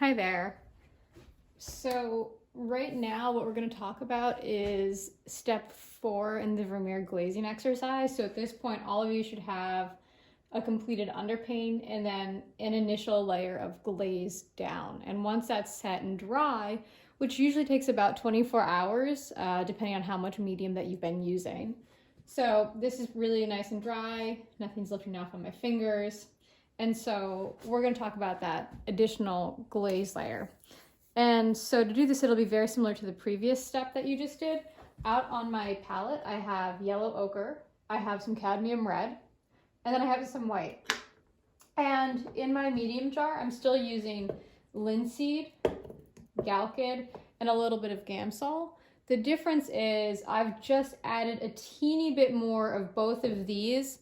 Hi there. So right now what we're going to talk about is step 4 in the Vermeer glazing exercise. So at this point, all of you should have a completed underpaint and then an initial layer of glaze down. And once that's set and dry, which usually takes about 24 hours, depending on how much medium that you've been using. So this is really nice and dry. Nothing's lifting off on my fingers. And so we're going to talk about that additional glaze layer. And so to do this, it'll be very similar to the previous step that you just did. Out on my palette, I have yellow ochre, I have some cadmium red, and then I have some white. And in my medium jar, I'm still using linseed, galkyd, and a little bit of Gamsol. The difference is I've just added a teeny bit more of both of these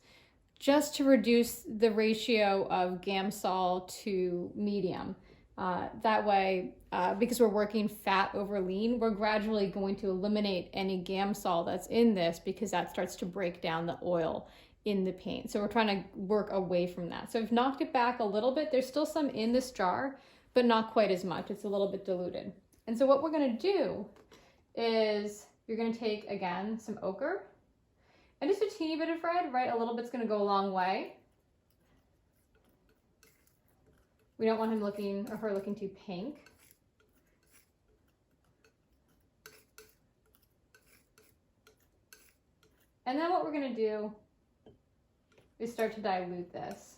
just to reduce the ratio of Gamsol to medium. That way, because we're working fat over lean, we're gradually going to eliminate any Gamsol that's in this because that starts to break down the oil in the paint. So we're trying to work away from that. So I've knocked it back a little bit. There's still some in this jar, but not quite as much. It's a little bit diluted. And so what we're gonna do is you're gonna take, again, some ochre, and just a teeny bit of red, right? A little bit's gonna go a long way. We don't want him looking, or her looking too pink. And then what we're gonna do is start to dilute this.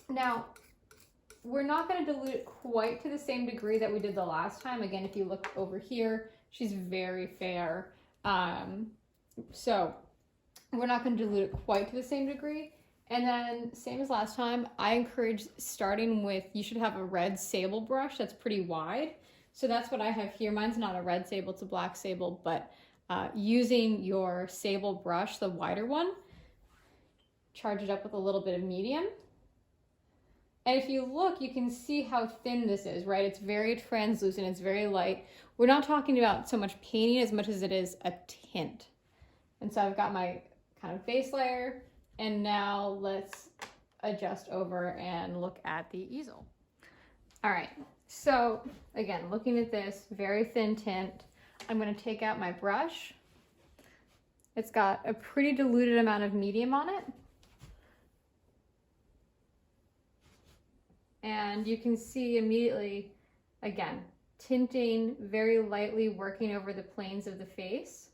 Now, we're not gonna dilute it quite to the same degree that we did the last time. Again, if you look over here, she's very fair. So we're not going to dilute it quite to the same degree. And then same as last time, I encourage starting with, you should have a red sable brush that's pretty wide. So that's what I have here. Mine's not a red sable, it's a black sable, but using your sable brush, the wider one, charge it up with a little bit of medium. And if you look, you can see how thin this is, right? It's very translucent, it's very light. We're not talking about so much painting as much as it is a tint. And so I've got my kind of base layer, and now let's adjust over and look at the easel. All right, so again, looking at this very thin tint, I'm gonna take out my brush. It's got a pretty diluted amount of medium on it. And you can see immediately, again, tinting very lightly, working over the planes of the face.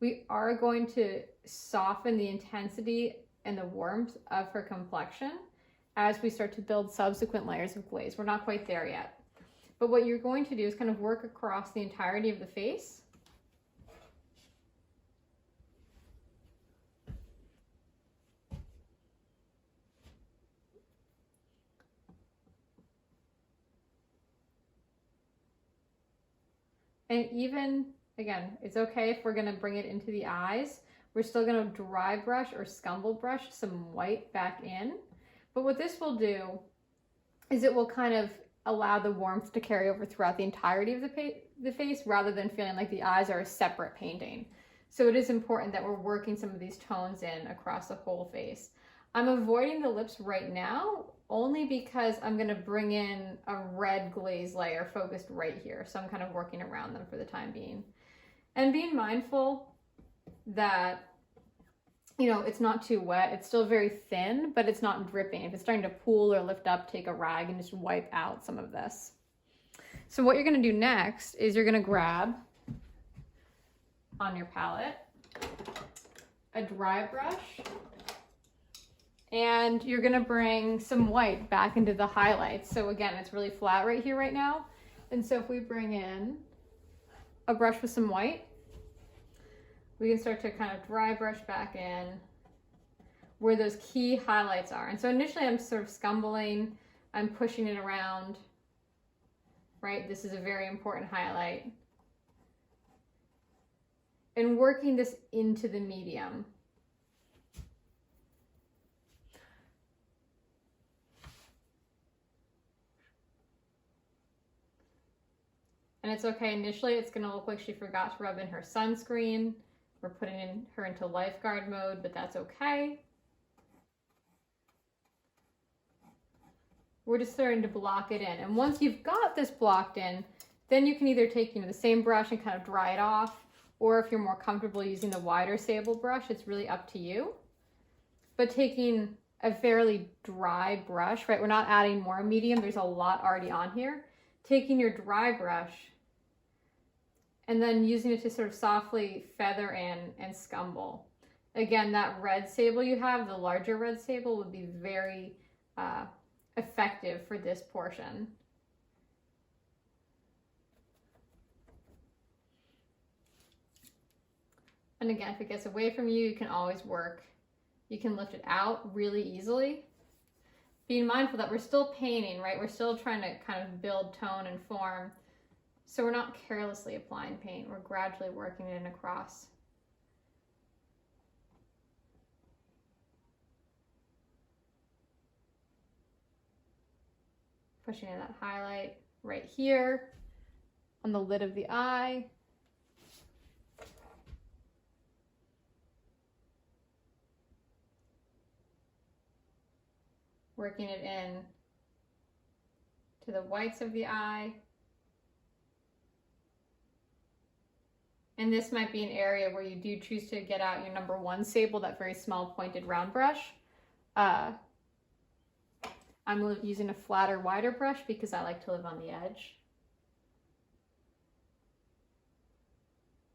We are going to soften the intensity and the warmth of her complexion as we start to build subsequent layers of glaze. We're not quite there yet. But what you're going to do is kind of work across the entirety of the face. And even, again, it's okay if we're gonna bring it into the eyes. We're still gonna dry brush or scumble brush some white back in. But what this will do is it will kind of allow the warmth to carry over throughout the entirety of the face rather than feeling like the eyes are a separate painting. So it is important that we're working some of these tones in across the whole face. I'm avoiding the lips right now only because I'm gonna bring in a red glaze layer focused right here. So I'm kind of working around them for the time being. And being mindful that, you know, it's not too wet. It's still very thin, but it's not dripping. If it's starting to pool or lift up, take a rag and just wipe out some of this. So what you're gonna do next is you're gonna grab on your palette a dry brush, and you're gonna bring some white back into the highlights. So again, it's really flat right here right now. And so if we bring in a brush with some white, we can start to kind of dry brush back in where those key highlights are. And so initially I'm sort of scumbling, I'm pushing it around, right? This is a very important highlight. And working this into the medium. And it's okay, initially it's gonna look like she forgot to rub in her sunscreen. We're putting her into lifeguard mode, but that's okay. we're just starting to block it in. And once you've got this blocked in, then you can either take, you know, the same brush and kind of dry it off, or if you're more comfortable using the wider sable brush, it's really up to you. But taking a fairly dry brush, right? We're not adding more medium. There's a lot already on here. Taking your dry brush and then using it to sort of softly feather in and scumble. Again, that red sable you have, the larger red sable, would be very effective for this portion. And again, if it gets away from you, you can always work. You can lift it out really easily. Being mindful that we're still painting, right? We're still trying to kind of build tone and form. So we're not carelessly applying paint. We're gradually working it in across. Pushing in that highlight right here on the lid of the eye. Working it in to the whites of the eye. And this might be an area where you do choose to get out your number 1 sable, that very small pointed round brush. I'm using a flatter, wider brush because I like to live on the edge.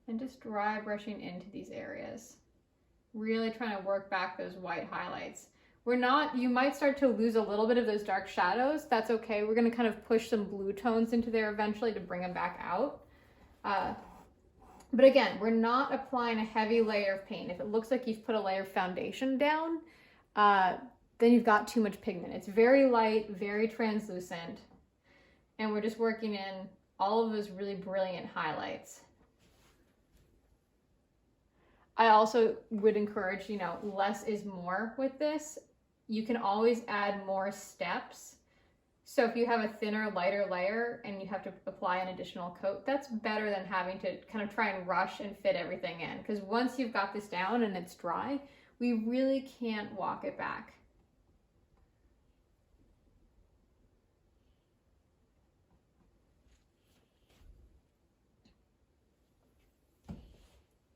And just dry brushing into these areas. Really trying to work back those white highlights. You might start to lose a little bit of those dark shadows. That's okay. We're gonna kind of push some blue tones into there eventually to bring them back out. But again, we're not applying a heavy layer of paint. If it looks like you've put a layer of foundation down, then you've got too much pigment. It's very light, very translucent, and we're just working in all of those really brilliant highlights. I also would encourage, you know, less is more with this. You can always add more steps. So if you have a thinner, lighter layer and you have to apply an additional coat, that's better than having to kind of try and rush and fit everything in. Because once you've got this down and it's dry, we really can't walk it back.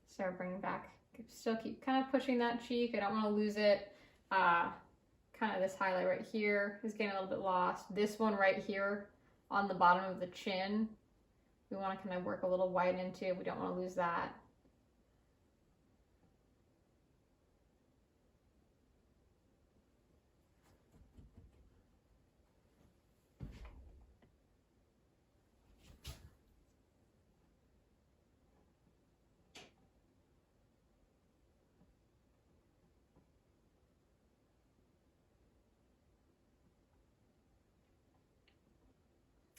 So bring back, still keep kind of pushing that cheek. I don't want to lose it. Kind of this highlight right here is getting a little bit lost. This one right here on the bottom of the chin, we want to kind of work a little white into. We don't want to lose that.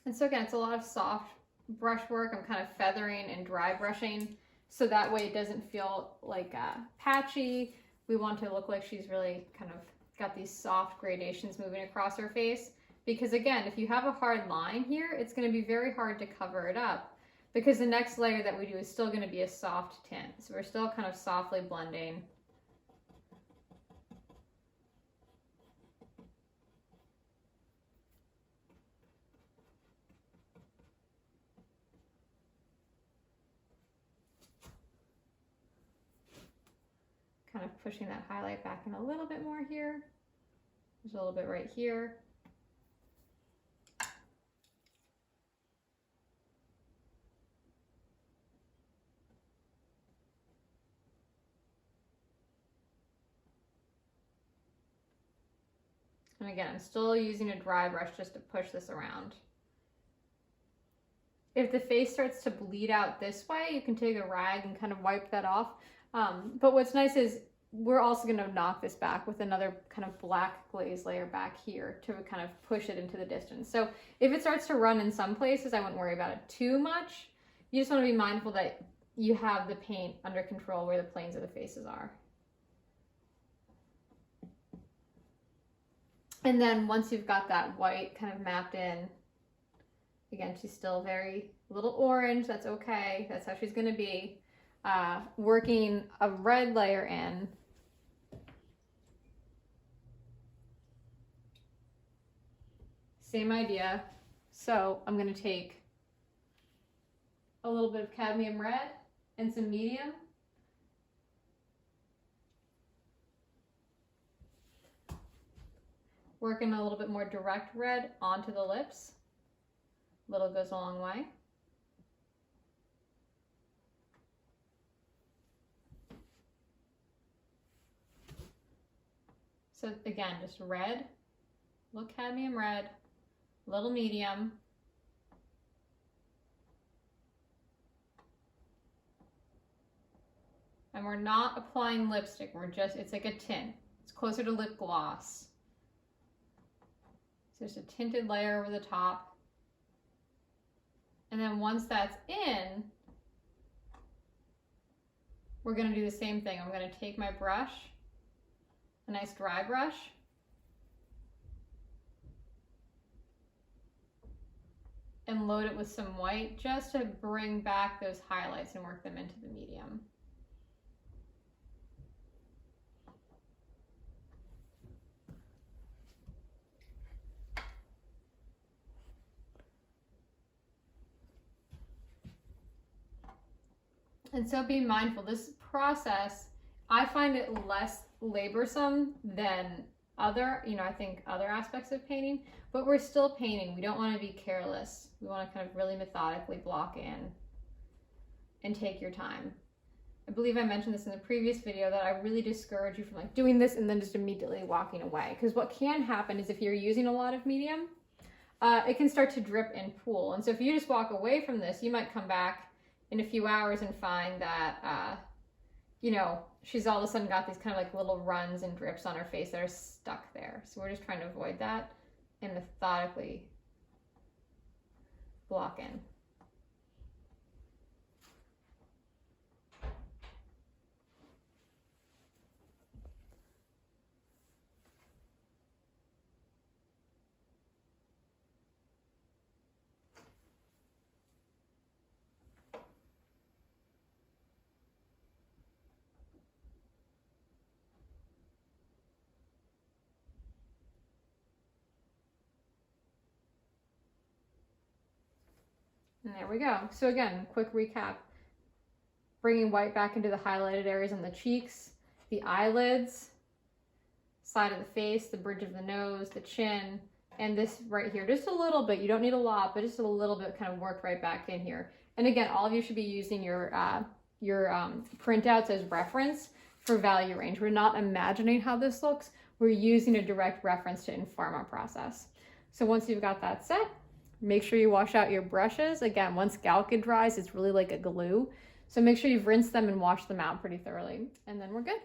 And so again, it's a lot of soft brush work. I'm kind of feathering and dry brushing so that way it doesn't feel like patchy. We want to look like she's really kind of got these soft gradations moving across her face. Because again, if you have a hard line here, it's going to be very hard to cover it up because the next layer that we do is still going to be a soft tint. So we're still kind of softly blending. Kind of pushing that highlight back in a little bit more here. There's a little bit right here. And again, I'm still using a dry brush just to push this around. If the face starts to bleed out this way, you can take a rag and kind of wipe that off. But what's nice is we're also going to knock this back with another kind of black glaze layer back here to kind of push it into the distance. So if it starts to run in some places, I wouldn't worry about it too much. You just want to be mindful that you have the paint under control where the planes of the faces are. And then once you've got that white kind of mapped in, again, she's still very little orange. That's okay. That's how she's going to be. Working a red layer in. Same idea. So I'm going to take a little bit of cadmium red and some medium. Working a little bit more direct red onto the lips. Little goes a long way. So again, just red, little cadmium red, little medium. And we're not applying lipstick, it's like a tint. It's closer to lip gloss. So just a tinted layer over the top. And then once that's in, we're gonna do the same thing. I'm gonna take my brush, a nice dry brush, and load it with some white just to bring back those highlights and work them into the medium. And so be mindful, this process, I find it less laborsome than other aspects of painting, but we're still painting. We don't want to be careless. We want to kind of really methodically block in and take your time. I believe I mentioned this in the previous video that I really discourage you from like doing this and then just immediately walking away. Because what can happen is if you're using a lot of medium, it can start to drip and pool. And so if you just walk away from this, you might come back in a few hours and find that, she's all of a sudden got these kind of like little runs and drips on her face that are stuck there. So we're just trying to avoid that and methodically block in. And there we go. So again, quick recap. Bringing white back into the highlighted areas on the cheeks, the eyelids, side of the face, the bridge of the nose, the chin, and this right here. Just a little bit. You don't need a lot, but just a little bit kind of worked right back in here. And again, all of you should be using your printouts as reference for value range. We're not imagining how this looks. We're using a direct reference to inform our process. So once you've got that set, make sure you wash out your brushes. Again, once Galca dries, it's really like a glue. So make sure you've rinsed them and washed them out pretty thoroughly. And then we're good.